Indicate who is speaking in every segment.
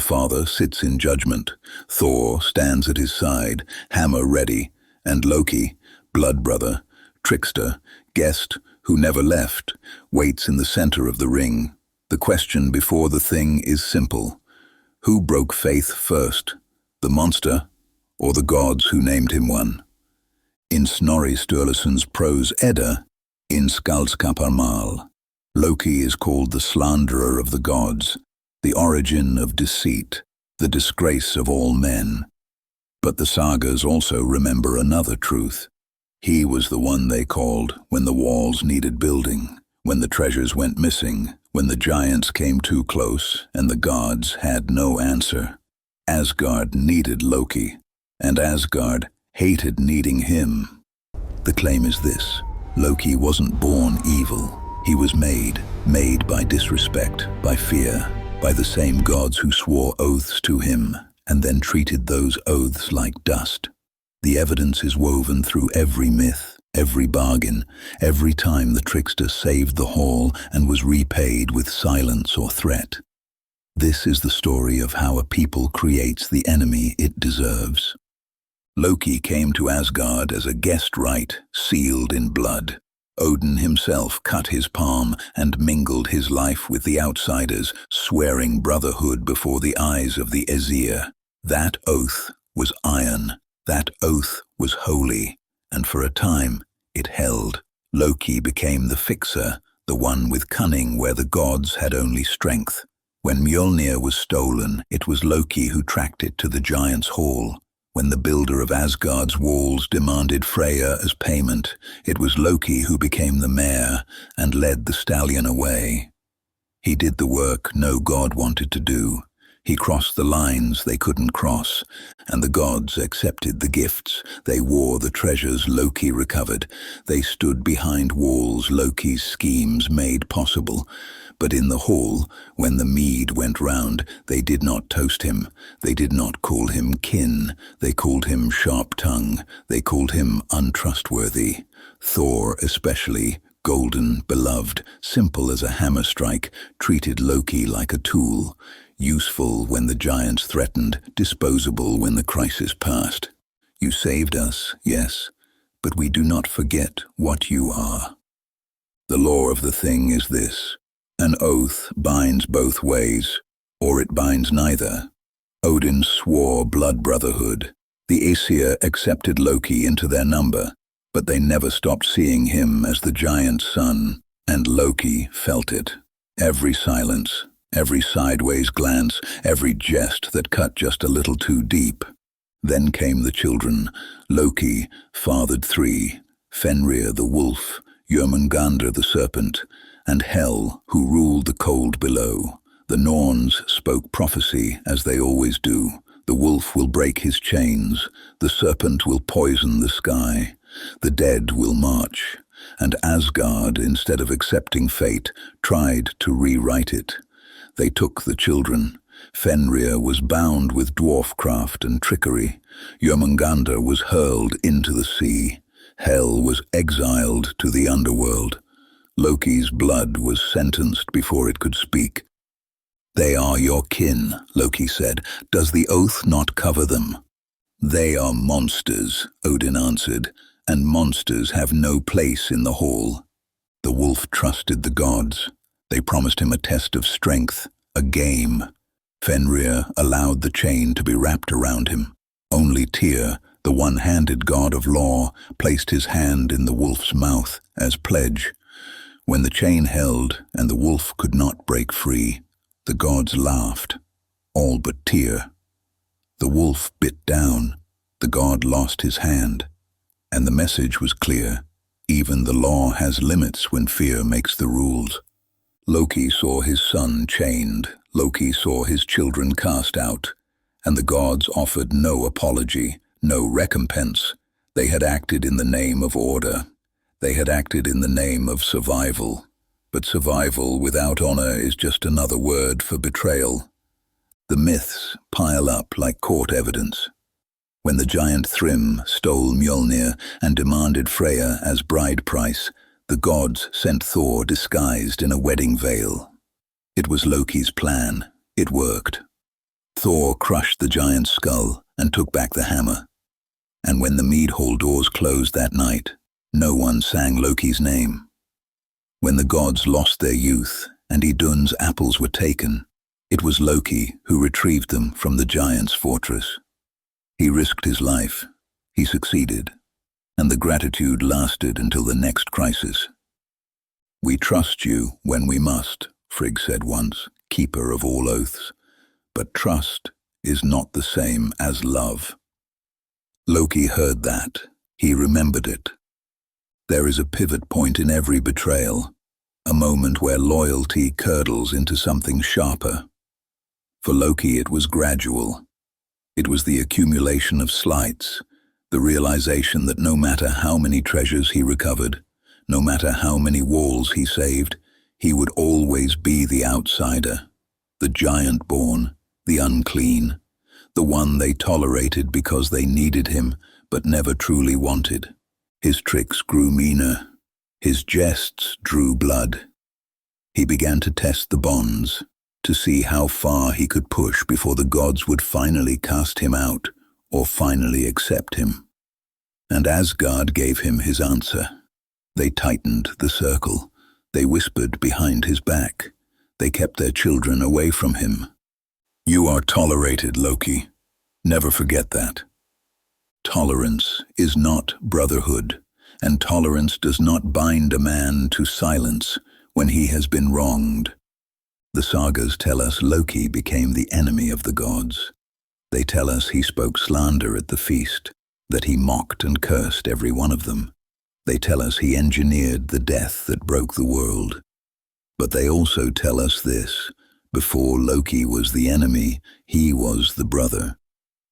Speaker 1: All-Father sits in judgment. Thor stands at his side, hammer ready, and Loki, blood-brother, trickster, guest who never left, waits in the center of the ring. The question before the thing is simple. Who broke faith first, the monster or the gods who named him one? In Snorri Sturluson's prose Edda, in Skaldskaparmal, Loki is called the slanderer of the gods, the origin of deceit, the disgrace of all men. But the sagas also remember another truth. He was the one they called when the walls needed building, when the treasures went missing, when the giants came too close and the gods had no answer. Asgard needed Loki, and Asgard hated needing him. The claim is this: Loki wasn't born evil. He was made by disrespect, by fear, by the same gods who swore oaths to him and then treated those oaths like dust. The evidence is woven through every myth, every bargain, every time the trickster saved the hall and was repaid with silence or threat. This is the story of how a people creates the enemy it deserves. Loki came to Asgard as a guest rite, sealed in blood. Odin himself cut his palm and mingled his life with the outsiders, swearing brotherhood before the eyes of the Aesir. That oath was iron. That oath was holy, and for a time it held. Loki became the fixer, the one with cunning where the gods had only strength. When Mjolnir was stolen, it was Loki who tracked it to the giant's hall. When the builder of Asgard's walls demanded Freya as payment, it was Loki who became the mayor and led the stallion away. He did the work no god wanted to do. He crossed the lines they couldn't cross, and the gods accepted the gifts. They wore the treasures Loki recovered. They stood behind walls Loki's schemes made possible. But in the hall, when the mead went round, they did not toast him. They did not call him kin. They called him sharp-tongue. They called him untrustworthy. Thor especially, golden, beloved, simple as a hammer strike, treated Loki like a tool. Useful when the giants threatened, disposable when the crisis passed. You saved us, yes, but we do not forget what you are. The law of the thing is this: an oath binds both ways, or it binds neither. Odin swore blood-brotherhood. The Aesir accepted Loki into their number, but they never stopped seeing him as the giant's son, and Loki felt it. Every silence, every sideways glance, every jest that cut just a little too deep. Then came the children. Loki fathered 3, Fenrir the wolf, Jörmungandr the serpent, and Hel, who ruled the cold below. The Norns spoke prophecy, as they always do. The wolf will break his chains, the serpent will poison the sky, the dead will march, and Asgard, instead of accepting fate, tried to rewrite it. They took the children. Fenrir was bound with dwarfcraft and trickery. Jörmungandr was hurled into the sea. Hel was exiled to the underworld. Loki's blood was sentenced before it could speak. "They are your kin," Loki said. "Does the oath not cover them?" "They are monsters," Odin answered, "and monsters have no place in the hall." The wolf trusted the gods. They promised him a test of strength, a game. Fenrir allowed the chain to be wrapped around him. Only Tyr, the one-handed god of law, placed his hand in the wolf's mouth as pledge. When the chain held and the wolf could not break free, the gods laughed, all but Tyr. The wolf bit down, the god lost his hand, and the message was clear: even the law has limits when fear makes the rules. Loki saw his son chained, Loki saw his children cast out, and the gods offered no apology, no recompense. They had acted in the name of order. They had acted in the name of survival. But survival without honor is just another word for betrayal. The myths pile up like court evidence. When the giant Thrym stole Mjolnir and demanded Freya as bride price, the gods sent Thor disguised in a wedding veil. It was Loki's plan. It worked. Thor crushed the giant's skull and took back the hammer. And when the mead hall doors closed that night, no one sang Loki's name. When the gods lost their youth and Idun's apples were taken, it was Loki who retrieved them from the giant's fortress. He risked his life, he succeeded, and the gratitude lasted until the next crisis. "We trust you when we must," Frigg said once, keeper of all oaths, "but trust is not the same as love." Loki heard that. He remembered it. There is a pivot point in every betrayal, a moment where loyalty curdles into something sharper. For Loki it was gradual. It was the accumulation of slights, the realization that no matter how many treasures he recovered, no matter how many walls he saved, he would always be the outsider, the giant-born, the unclean, the one they tolerated because they needed him but never truly wanted. His tricks grew meaner. His jests drew blood. He began to test the bonds, to see how far he could push before the gods would finally cast him out or finally accept him. And Asgard gave him his answer. They tightened the circle. They whispered behind his back. They kept their children away from him. "You are tolerated, Loki. Never forget that." Tolerance is not brotherhood, and tolerance does not bind a man to silence when he has been wronged. The sagas tell us Loki became the enemy of the gods. They tell us he spoke slander at the feast, that he mocked and cursed every one of them. They tell us he engineered the death that broke the world. But they also tell us this: before Loki was the enemy, he was the brother.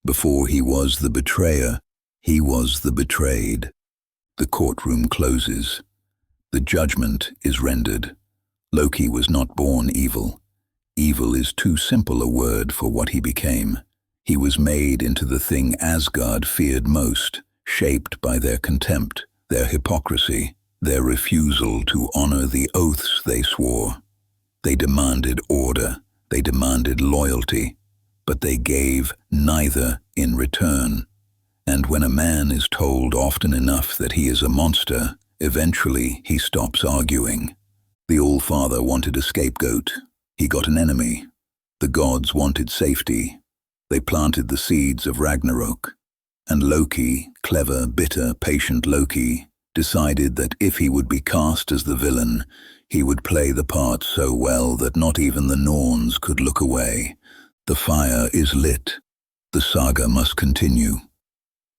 Speaker 1: Before he was the betrayer, he was the betrayed. The courtroom closes. The judgment is rendered. Loki was not born evil. Evil is too simple a word for what he became. He was made into the thing Asgard feared most, shaped by their contempt, their hypocrisy, their refusal to honor the oaths they swore. They demanded order, they demanded loyalty, but they gave neither in return. And when a man is told often enough that he is a monster, eventually he stops arguing. The All-Father wanted a scapegoat. He got an enemy. The gods wanted safety. They planted the seeds of Ragnarok. And Loki, clever, bitter, patient Loki, decided that if he would be cast as the villain, he would play the part so well that not even the Norns could look away. The fire is lit. The saga must continue.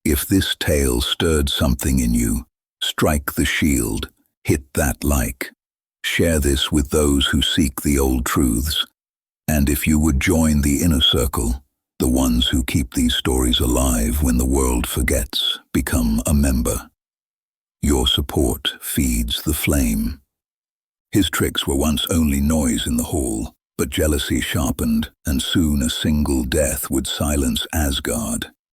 Speaker 1: If this tale stirred something in you, strike the shield, hit that like. Share this with those who seek the old truths. And if you would join the inner circle, the ones who keep these stories alive when the world forgets, become a member. Your support feeds the flame. His tricks were once only noise in the hall, but jealousy sharpened, and soon a single death would silence Asgard.